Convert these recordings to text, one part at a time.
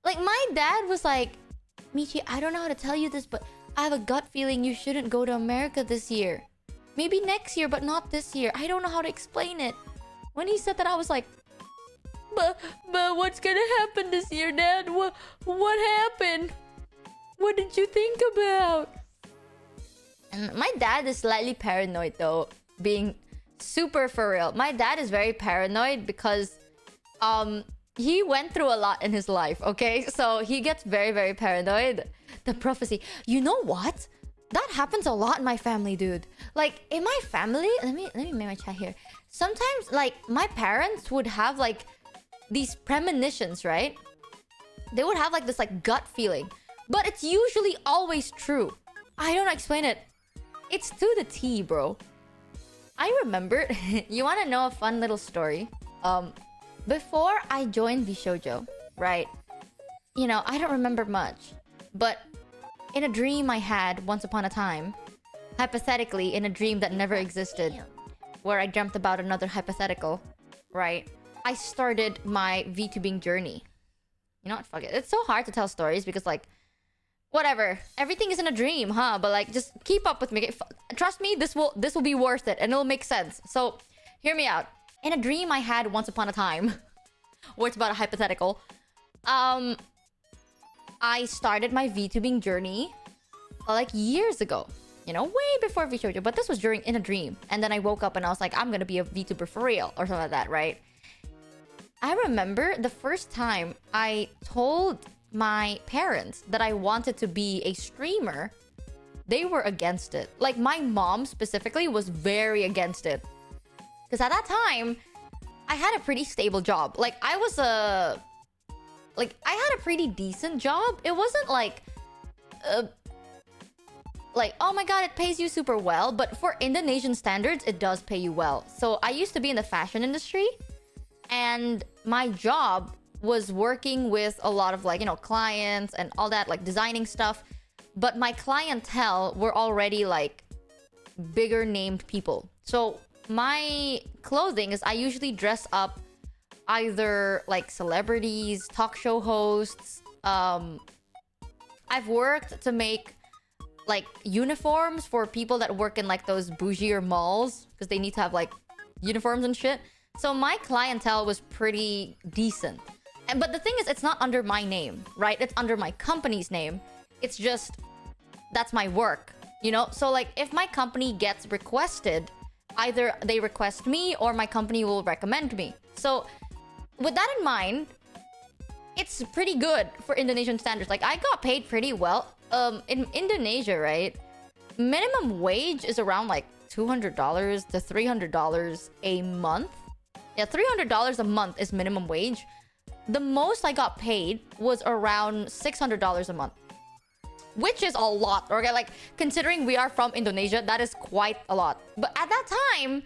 Like, my dad was like, Michi, I don't know how to tell you this, but I have a gut feeling you shouldn't go to America this year. Maybe next year, but not this year. I don't know how to explain it. When he said that, I was like, but what's gonna happen this year, Dad? What happened? What did you think about? And my dad is slightly paranoid though, being super for real. My dad is very paranoid because he went through a lot in his life, okay? So he gets very, very paranoid. The prophecy. You know what? That happens a lot in my family, dude. Like, in my family, let me make my chat here. Sometimes, like, my parents would have, like, these premonitions, right? They would have, like, this, like, gut feeling. But it's usually always true. I don't explain it. It's to the T, bro. I remember... You want to know a fun little story? Before I joined Vshojo, right? You know, I don't remember much. But in a dream I had once upon a time, hypothetically, in a dream that never existed, where I dreamt about another hypothetical, right? I started my VTubing journey. You know what? Fuck it. It's so hard to tell stories because, like, whatever. Everything is in a dream, huh? But, like, just keep up with me. Trust me, this will be worth it and it'll make sense. So, hear me out. In a dream I had once upon a time, where it's about a hypothetical, I started my VTubing journey like years ago. You know, way before Vshojo, but this was in a dream. And then I woke up and I was like, I'm gonna be a VTuber for real, or something like that, right? I remember the first time I told my parents that I wanted to be a streamer, they were against it. Like, my mom specifically was very against it. Because at that time, I had a pretty stable job. Like, I had a pretty decent job. It wasn't like, oh my god, it pays you super well. But for Indonesian standards, it does pay you well. So I used to be in the fashion industry. And my job was working with a lot of, like, you know, clients and all that, like, designing stuff. But my clientele were already, like, bigger named people. So my clothing is, I usually dress up either, like, celebrities, talk show hosts. I've worked to make, like, uniforms for people that work in, like, those bougier malls, because they need to have, like, uniforms and shit. So my clientele was pretty decent. But the thing is, it's not under my name, right? It's under my company's name. It's just, that's my work, you know? So, like, if my company gets requested, either they request me or my company will recommend me. So, with that in mind, it's pretty good for Indonesian standards. Like, I got paid pretty well. In Indonesia, right? Minimum wage is around, like, $200 to $300 a month. Yeah, $300 a month is minimum wage. The most I got paid was around $600 a month, which is a lot. Okay, like, considering we are from Indonesia, that is quite a lot. But at that time,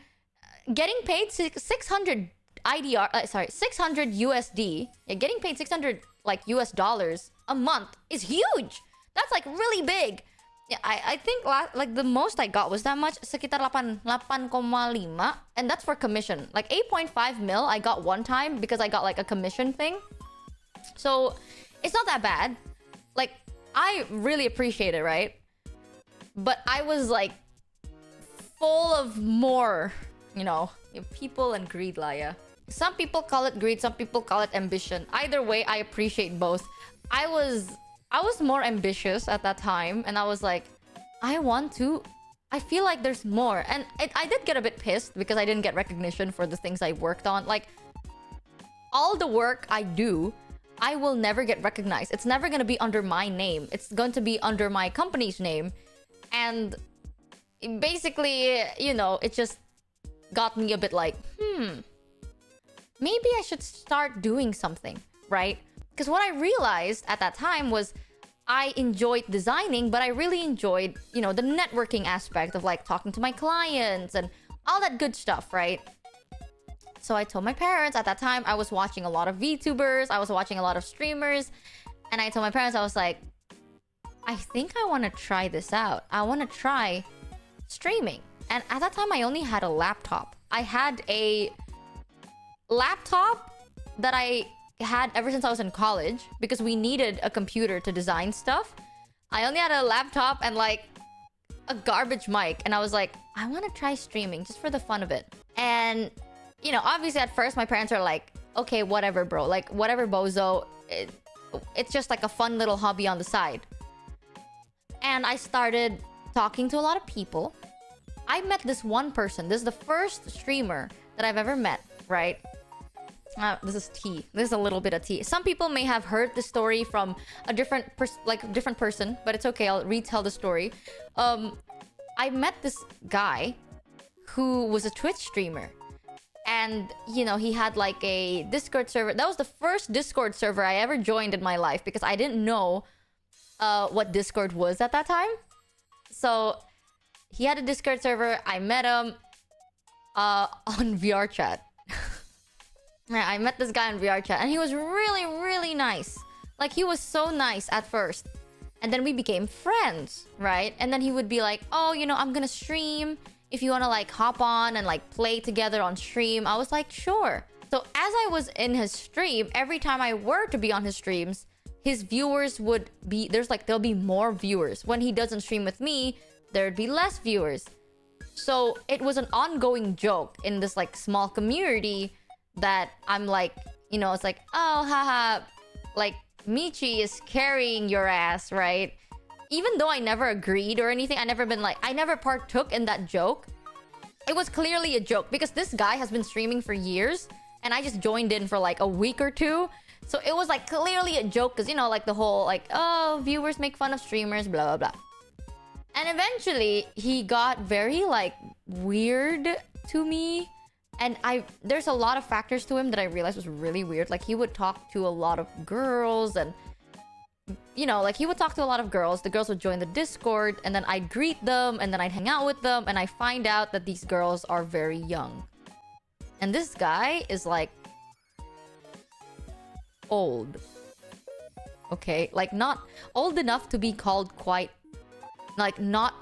getting paid 600 USD, yeah, getting paid 600 like US dollars a month is huge. That's like really big. Yeah, I think like the most I got was that much, sekitar 8,5, and that's for commission. Like 8.5 mil I got one time because I got like a commission thing. So it's not that bad. Like, I really appreciate it, right? But I was like full of more, you know, people and greed, Laya. Some people call it greed, some people call it ambition. Either way, I appreciate both. I was more ambitious at that time, and I was like, I feel like there's more. And I did get a bit pissed because I didn't get recognition for the things I worked on. Like, all the work I do, I will never get recognized. It's never going to be under my name. It's going to be under my company's name. And basically, you know, it just got me a bit like, maybe I should start doing something, right? Because what I realized at that time was I enjoyed designing, but I really enjoyed, you know, the networking aspect of like talking to my clients and all that good stuff, right? So I told my parents at that time, I was watching a lot of VTubers, I was watching a lot of streamers, and I told my parents, I was like, I think I want to try this out. I want to try streaming. And at that time, I only had a laptop. I had a laptop that I had ever since I was in college, because we needed a computer to design stuff. I only had a laptop and like a garbage mic, and I was like, I want to try streaming just for the fun of it. And you know, obviously at first my parents are like, okay, whatever, bro, like whatever, bozo, it's just like a fun little hobby on the side. And I started talking to a lot of people. I met this one person. This is the first streamer that I've ever met, right? This is tea. This is a little bit of tea. Some people may have heard the story from a different person, but it's okay. I'll retell the story. I met this guy who was a Twitch streamer. And, you know, he had like a Discord server. That was the first Discord server I ever joined in my life, because I didn't know what Discord was at that time. So he had a Discord server. I met him on VR chat. Yeah, I met this guy on VR chat, and he was really, really nice. Like, he was so nice at first. And then we became friends, right? And then he would be like, oh, you know, I'm gonna stream. If you wanna like hop on and like play together on stream. I was like, sure. So as I was in his stream, every time I were to be on his streams, his viewers would be, there'll be more viewers. When he doesn't stream with me, there'd be less viewers. So it was an ongoing joke in this like small community that I'm like, you know, it's like, oh, haha, like Michi is carrying your ass, right? Even though I never agreed or anything, I never partook in that joke. It was clearly a joke, because this guy has been streaming for years, and I just joined in for like a week or two. So it was like clearly a joke, because, you know, like the whole like, oh, viewers make fun of streamers, blah, blah, blah. And eventually he got very like weird to me. And there's a lot of factors to him that I realized was really weird. Like, he would talk to a lot of girls, and, you know, like he would talk to a lot of girls. The girls would join the Discord, and then I'd greet them, and then I'd hang out with them, and I find out that these girls are very young. And this guy is like old. Okay, like not old enough to be called quite, like not,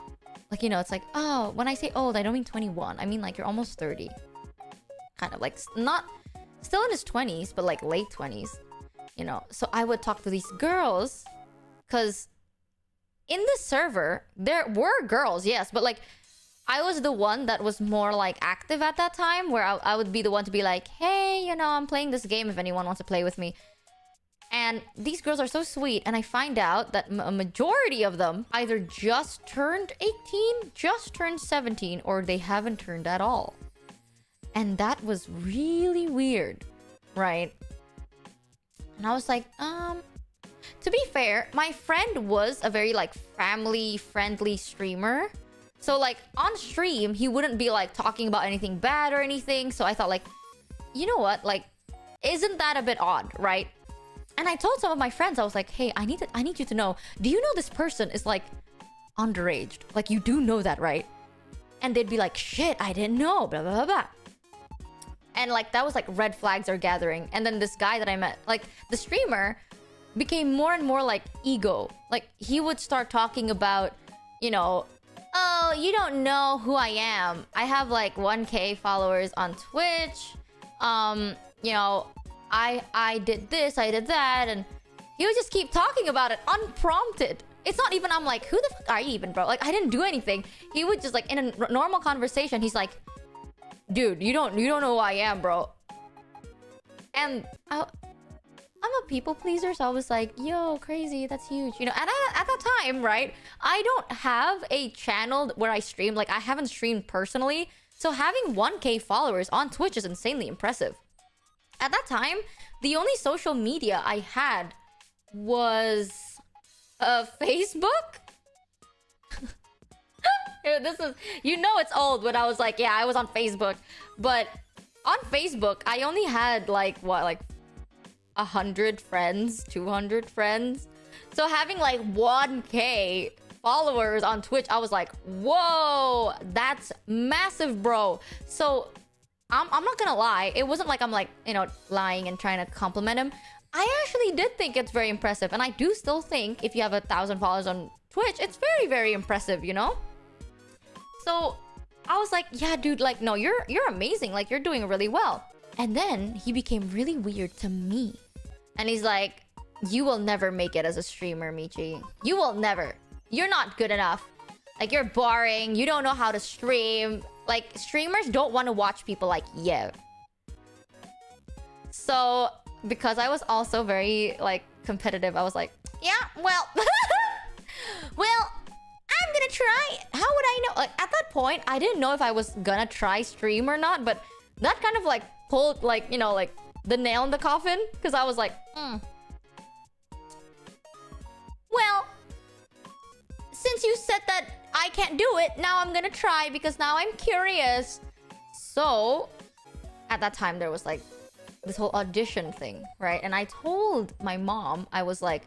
like, you know, it's like, oh, when I say old, I don't mean 21. I mean like you're almost 30. Kind of like, not still in his 20s, but like late 20s, you know. So I would talk to these girls, because in this server there were girls, yes, but like I was the one that was more like active at that time, where I would be the one to be like, hey, you know, I'm playing this game if anyone wants to play with me. And these girls are so sweet, and I find out that a majority of them either just turned 18, just turned 17, or they haven't turned at all. And that was really weird, right? And I was like, to be fair, my friend was a very like family-friendly streamer. So like on stream, he wouldn't be like talking about anything bad or anything. So I thought like, you know what? Like, isn't that a bit odd, right? And I told some of my friends, I was like, hey, I need you to know, do you know this person is like underage? Like, you do know that, right? And they'd be like, shit, I didn't know, blah, blah, blah, blah. And like, that was like red flags are gathering. And then this guy that I met, like the streamer, became more and more like ego. Like, he would start talking about, you know, oh, you don't know who I am. I have like 1K followers on Twitch. You know, I did this, I did that. And he would just keep talking about it unprompted. It's not even, I'm like, who the fuck are you even, bro? Like, I didn't do anything. He would just like, in a normal conversation, he's like, dude, you don't know who I am, bro. And I'm a people pleaser, so I was like, yo, crazy, that's huge. You know, and at that time, right, I don't have a channel where I stream. Like, I haven't streamed personally. So having 1K followers on Twitch is insanely impressive. At that time, the only social media I had was Facebook. This is, you know, it's old when I was like, yeah, I was on Facebook. But on Facebook, I only had like, what, like 100 friends, 200 friends. So having like 1K followers on Twitch, I was like, whoa, that's massive, bro. So I'm not gonna lie, it wasn't like I'm like, you know, lying and trying to compliment him. I actually did think it's very impressive, and I do still think if you have 1,000 followers on Twitch, it's very, very impressive, you know? So I was like, yeah, dude, like, no, you're amazing. Like, you're doing really well. And then he became really weird to me. And he's like, you will never make it as a streamer, Michi. You will never. You're not good enough. Like, you're boring. You don't know how to stream. Like, streamers don't want to watch people like you. So, because I was also very, like, competitive, I was like, yeah, well... well, I'm gonna try. How would I know? Like, at that point, I didn't know if I was gonna try stream or not, but that kind of, like, pulled, like, you know, like, the nail in the coffin. Because I was like, well, since you said that I can't do it, now I'm gonna try because now I'm curious. So, at that time, there was, like, this whole audition thing, right? And I told my mom, I was like,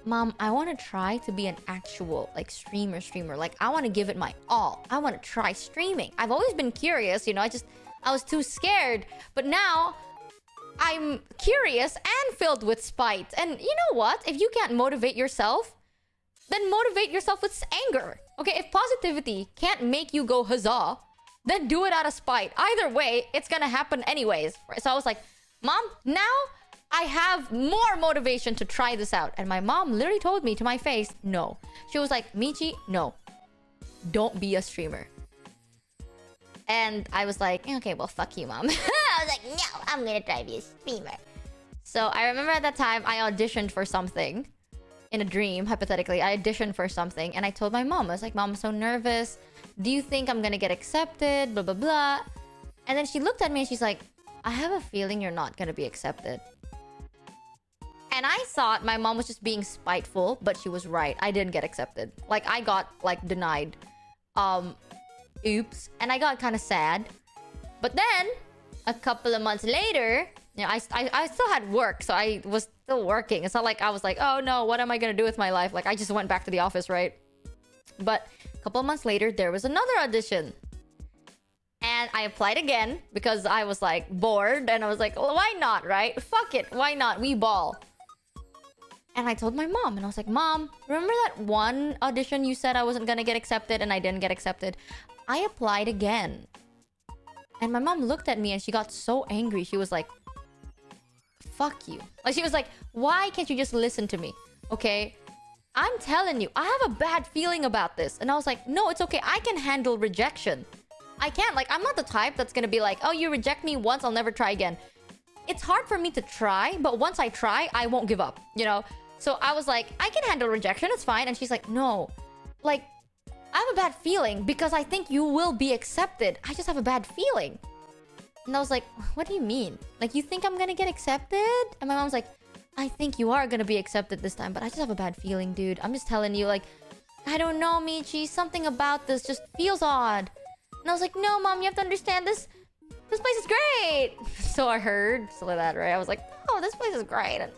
Mom, I want to try to be an actual, like, streamer. Like, I want to give it my all. I want to try streaming. I've always been curious, you know, I was too scared. But now, I'm curious and filled with spite. And you know what? If you can't motivate yourself, then motivate yourself with anger. Okay, if positivity can't make you go huzzah, then do it out of spite. Either way, it's gonna happen anyways. Right? So I was like, Mom, now I have more motivation to try this out. And my mom literally told me to my face, no. She was like, Michi, no. Don't be a streamer. And I was like, okay, well, fuck you, Mom. I was like, no, I'm gonna try to be a streamer. So I remember at that time, I auditioned for something. In a dream, hypothetically, I auditioned for something. And I told my mom, I was like, Mom, I'm so nervous. Do you think I'm gonna get accepted? Blah, blah, blah. And then she looked at me and she's like, I have a feeling you're not gonna be accepted. And I thought my mom was just being spiteful, but she was right. I didn't get accepted. Like, I got, like, denied. Oops. And I got kind of sad. But then, a couple of months later, you know, I still had work, so I was still working. It's not like I was like, oh no, what am I gonna do with my life? Like, I just went back to the office, right? But a couple of months later, there was another audition. And I applied again because I was, like, bored. And I was like, well, why not, right? Fuck it. Why not? We ball. And I told my mom, and I was like, Mom, remember that one audition you said I wasn't gonna get accepted and I didn't get accepted? I applied again. And my mom looked at me and she got so angry. She was like, fuck you. Like, she was like, why can't you just listen to me? Okay? I'm telling you, I have a bad feeling about this. And I was like, no, it's okay. I can handle rejection. I can't. Like, I'm not the type that's gonna be like, oh, you reject me once, I'll never try again. It's hard for me to try, but once I try, I won't give up, you know? So I was like, I can handle rejection, it's fine. And she's like, no, like, I have a bad feeling because I think you will be accepted. I just have a bad feeling. And I was like, what do you mean? Like, you think I'm gonna get accepted? And my mom's like, I think you are gonna be accepted this time, but I just have a bad feeling, dude. I'm just telling you, like, I don't know, Michi. Something about this just feels odd. And I was like, no, Mom, you have to understand this. This place is great. So I heard, so like that, right? I was like, oh, this place is great. And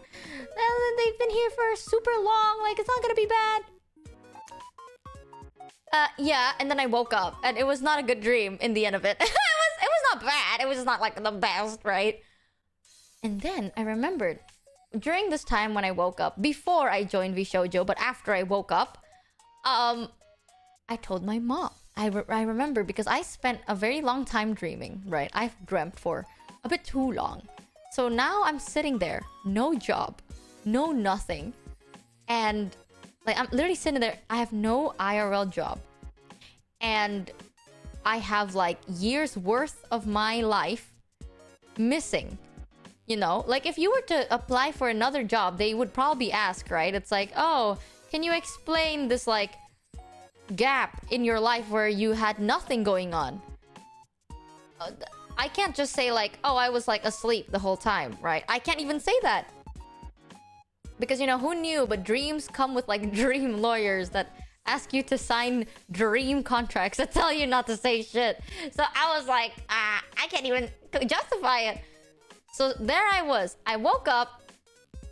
they've been here for super long. Like, it's not gonna be bad. Yeah. And then I woke up, and it was not a good dream in the end of it. It was not bad. It was just not like the best, right? And then I remembered during this time when I woke up, before I joined Vshojo, but after I woke up, I told my mom. I remember because I spent a very long time dreaming, right? I've dreamt for a bit too long. So now I'm sitting there, no job, no nothing. And like, I'm literally sitting there, I have no IRL job. And I have like years worth of my life missing. You know, like if you were to apply for another job, they would probably ask, right? It's like, oh, can you explain this like gap in your life where you had nothing going on? I can't just say like, oh, I was like asleep the whole time, right? I can't even say that. Because, you know, who knew? But dreams come with like dream lawyers that ask you to sign dream contracts that tell you not to say shit. So I was like, I can't even justify it. So there I was. I woke up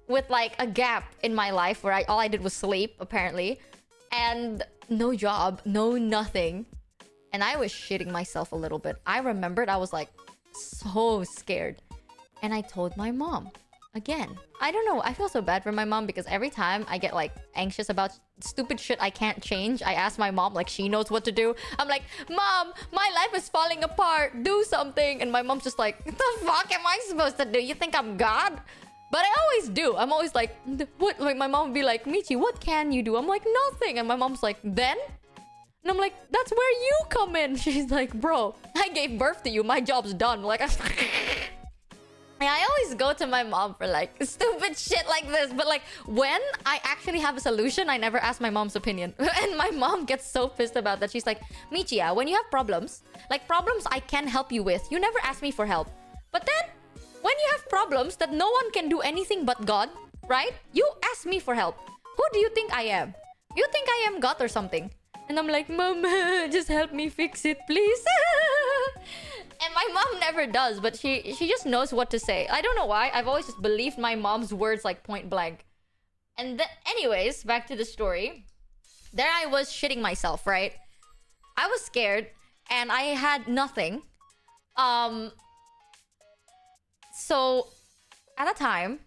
with like a gap in my life where all I did was sleep, apparently. And no job, no nothing. And I was shitting myself a little bit. I remembered I was like so scared. And I told my mom. Again, I don't know. I feel so bad for my mom because every time I get like anxious about stupid shit I can't change, I ask my mom like she knows what to do. I'm like, Mom, my life is falling apart. Do something. And my mom's just like, what the fuck am I supposed to do? You think I'm God? But I always do. I'm always like, what? Like, my mom would be like, Michi, what can you do? I'm like, nothing. And my mom's like, then? And I'm like, that's where you come in. She's like, bro, I gave birth to you. My job's done. Like, I always go to my mom for like stupid shit like this. But like, when I actually have a solution, I never ask my mom's opinion. And my mom gets so pissed about that. She's like, Michi, when you have problems, like problems I can help you with, you never ask me for help. But then, when you have problems that no one can do anything but God, right? You ask me for help. Who do you think I am? You think I am God or something? And I'm like, Mama, just help me fix it, please. And my mom never does, but she just knows what to say. I don't know why. I've always just believed my mom's words like point blank. And anyways, back to the story. There I was shitting myself, right? I was scared and I had nothing. So at the time,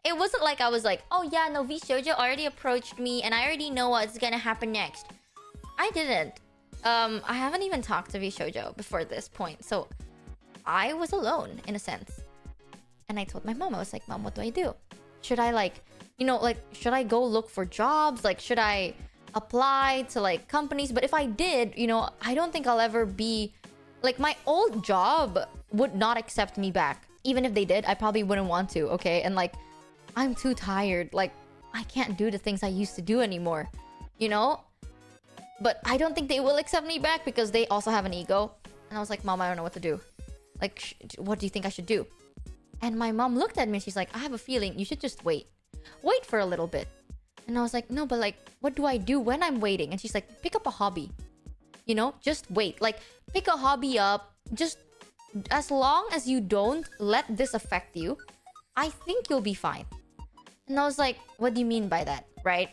it wasn't like I was like, oh yeah, no, Vshojo already approached me and I already know what's gonna happen next. I didn't. I haven't even talked to Vshojo before this point. So I was alone in a sense. And I told my mom, I was like, Mom, what do I do? Should I like, should I go look for jobs? Like, should I apply to like companies? But if I did, I don't think I'll ever be like, my old job would not accept me back. Even if they did, I probably wouldn't want to, okay? And like, I'm too tired. Like, I can't do the things I used to do anymore, But I don't think they will accept me back because they also have an ego. And I was like, Mom, I don't know what to do. Like, what do you think I should do? And my mom looked at me. She's like, I have a feeling you should just wait. Wait for a little bit. And I was like, no, but like, what do I do when I'm waiting? And she's like, pick up a hobby. Just wait. Like, pick a hobby up. Just as long as you don't let this affect you, I think you'll be fine. And I was like, what do you mean by that, right?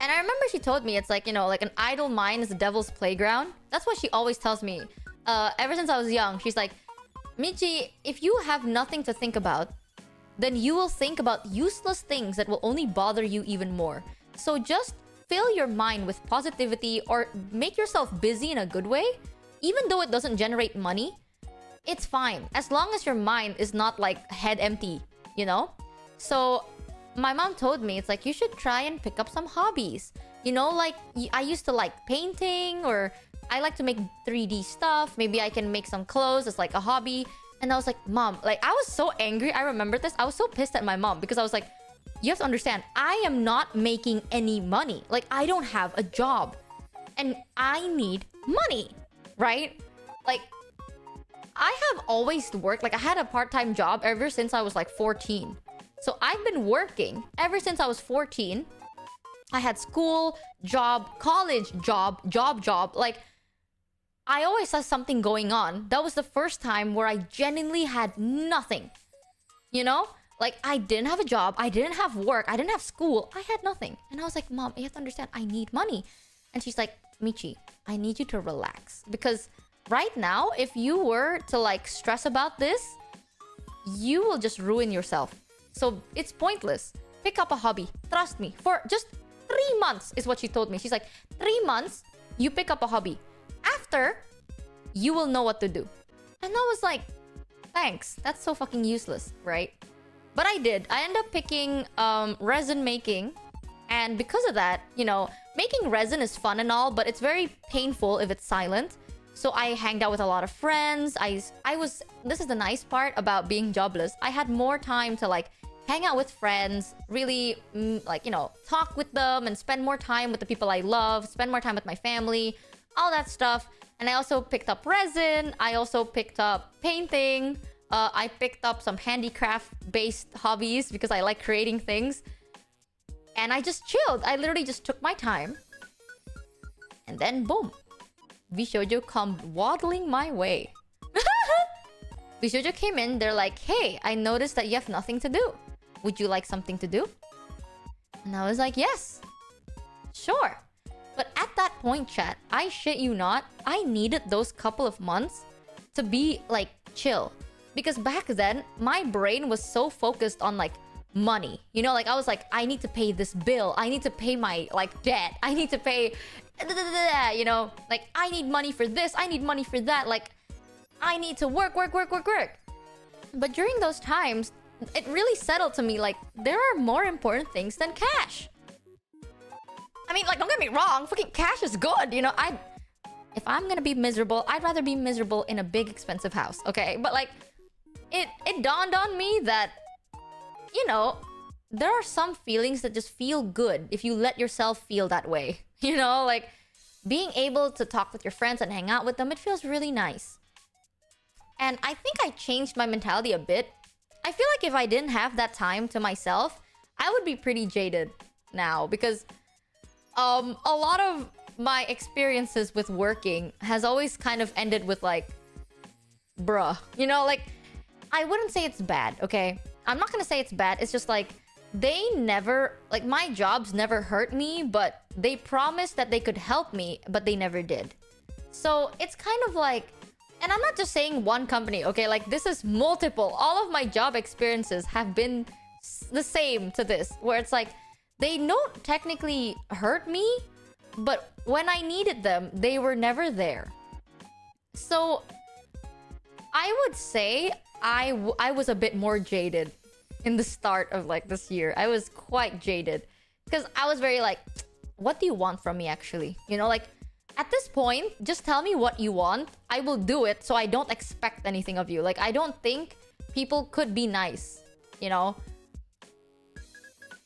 And I remember she told me it's like, like an idle mind is the devil's playground. That's what she always tells me. Ever since I was young, she's like, Michi, if you have nothing to think about, then you will think about useless things that will only bother you even more. So just fill your mind with positivity or make yourself busy in a good way. Even though it doesn't generate money, it's fine. As long as your mind is not like head empty, So my mom told me, it's like, you should try and pick up some hobbies. Like I used to like painting, or I like to make 3D stuff. Maybe I can make some clothes as like a hobby. And I was like, Mom, like I was so angry. I remember this. I was so pissed at my mom because I was like, you have to understand, I am not making any money. Like I don't have a job and I need money, right? Like I have always worked. Like I had a part-time job ever since I was like 14. So I've been working ever since I was 14. I had school, job, college, job. Like, I always had something going on. That was the first time where I genuinely had nothing. Like, I didn't have a job. I didn't have work. I didn't have school. I had nothing. And I was like, Mom, you have to understand, I need money. And she's like, Michi, I need you to relax. Because right now, if you were to, like, stress about this, you will just ruin yourself. So it's pointless. Pick up a hobby. Trust me. For just 3 months is what she told me. She's like, 3 months, you pick up a hobby. After, you will know what to do. And I was like, thanks. That's so fucking useless, right? But I did. I ended up picking resin making. And because of that, making resin is fun and all, but it's very painful if it's silent. So I hanged out with a lot of friends. This is the nice part about being jobless. I had more time to like hang out with friends, really talk with them and spend more time with the people I love, spend more time with my family, all that stuff. And I also picked up resin. I also picked up painting. I picked up some handicraft-based hobbies because I like creating things. And I just chilled. I literally just took my time. And then boom. Vshojo come waddling my way. Vshojo came in. They're like, hey, I noticed that you have nothing to do. Would you like something to do? And I was like, yes. Sure. But at that point, chat, I shit you not, I needed those couple of months to be like chill. Because back then, my brain was so focused on like money. Like I was like, I need to pay this bill. I need to pay my like debt. I need to pay, like I need money for this. I need money for that. Like I need to work. But during those times, it really settled to me, like, there are more important things than cash. I mean, like, don't get me wrong, fucking cash is good, you know? If I'm gonna be miserable, I'd rather be miserable in a big expensive house, okay? But like, it dawned on me that, you know, there are some feelings that just feel good if you let yourself feel that way. You know, like being able to talk with your friends and hang out with them, it feels really nice. And I think I changed my mentality a bit. I feel like if I didn't have that time to myself, I would be pretty jaded now, because a lot of my experiences with working has always kind of ended with like, bruh. You know, like, I wouldn't say it's bad, okay? I'm not gonna say it's bad. It's just like, they never... Like, my jobs never hurt me, but they promised that they could help me, but they never did. So, it's kind of like... And I'm not just saying one company, okay? Like, this is multiple. All of my job experiences have been the same to this. Where it's like, they don't technically hurt me, but when I needed them, they were never there. So, I would say I was a bit more jaded in the start of like this year. I was quite jaded because I was very like, what do you want from me actually? You know, like at this point, just tell me what you want. I will do it, so I don't expect anything of you. Like, I don't think people could be nice, you know?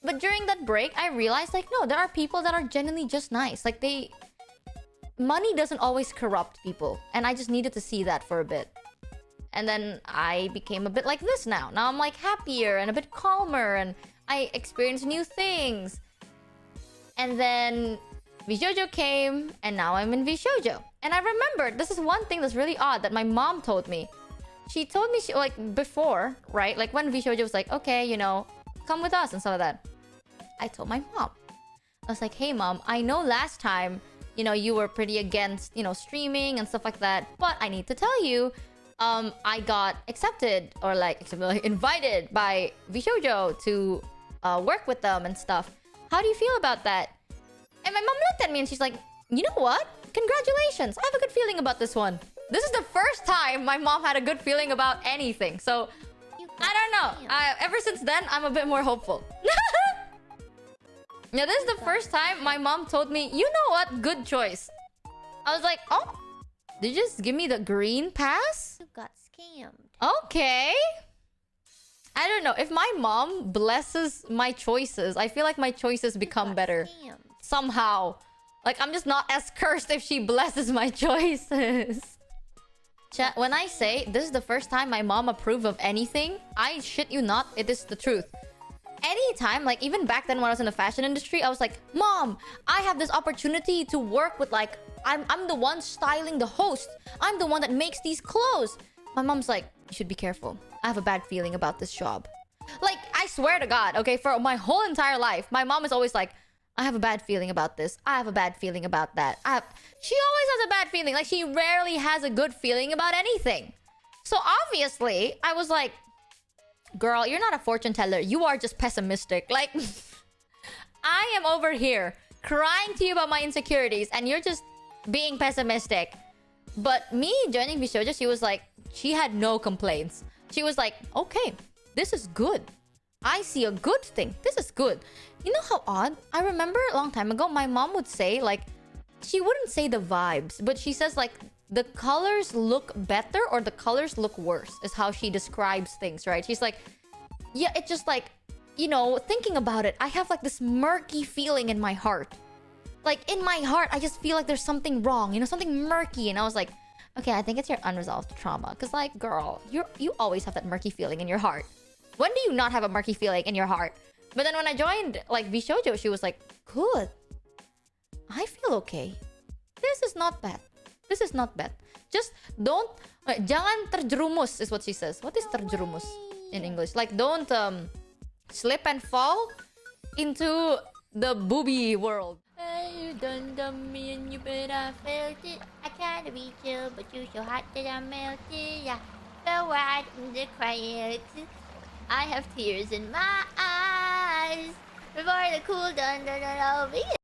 But during that break, I realized like, no, there are people that are genuinely just nice. Like, money doesn't always corrupt people. And I just needed to see that for a bit. And then I became a bit like this now. Now I'm like happier and a bit calmer, and I experience new things. And then Vshojo came, and now I'm in Vshojo. And I remembered, this is one thing that's really odd that my mom told me. She told me, like, before, right? Like, when Vshojo was like, okay, you know, come with us and stuff like that. I told my mom. I was like, hey, mom, I know last time, you know, you were pretty against, you know, streaming and stuff like that. But I need to tell you, I got accepted or like invited by Vshojo to work with them and stuff. How do you feel about that? And my mom looked at me and she's like, you know what? Congratulations. I have a good feeling about this one. This is the first time my mom had a good feeling about anything. So, I don't know. Ever since then, I'm a bit more hopeful. Yeah, this is the first time my mom told me, you know what? Good choice. I was like, oh, did you just give me the green pass? You got scammed. Okay. I don't know. If my mom blesses my choices, I feel like my choices become better. Scammed. Somehow. Like, I'm just not as cursed if she blesses my choices. Chat, when I say this is the first time my mom approved of anything, I shit you not, it is the truth. Anytime, like even back then when I was in the fashion industry, I was like, Mom, I have this opportunity to work with like, I'm the one styling the host. I'm the one that makes these clothes. My mom's like, you should be careful. I have a bad feeling about this job. Like, I swear to God, okay, for my whole entire life, my mom is always like, I have a bad feeling about this. I have a bad feeling about that. She always has a bad feeling. Like, she rarely has a good feeling about anything. So, obviously, I was like, girl, you're not a fortune teller. You are just pessimistic. Like, I am over here crying to you about my insecurities, and you're just being pessimistic. But me joining Vshojo, she was like, she had no complaints. She was like, okay, this is good. I see a good thing. This is good. You know how odd? I remember a long time ago, my mom would say, like, she wouldn't say the vibes, but she says, like, the colors look better or the colors look worse, is how she describes things, right? She's like, yeah, it's just like, you know, thinking about it, I have, like, this murky feeling in my heart. Like, in my heart, I just feel like there's something wrong, you know, something murky. And I was like, okay, I think it's your unresolved trauma. Because, like, girl, you always have that murky feeling in your heart. When do you not have a murky feeling in your heart? But then when I joined, like, Vshojo, she was like, good. I feel okay. This is not bad. This is not bad. Just don't... jangan terjerumus is what she says. What is terjerumus in English? Like, don't slip and fall into the booby world. You done me and you bet I felt it. I tried to be chill, but you so hot that I melted. Yeah, so white in the quiet. I have tears in my eyes before the cool done over.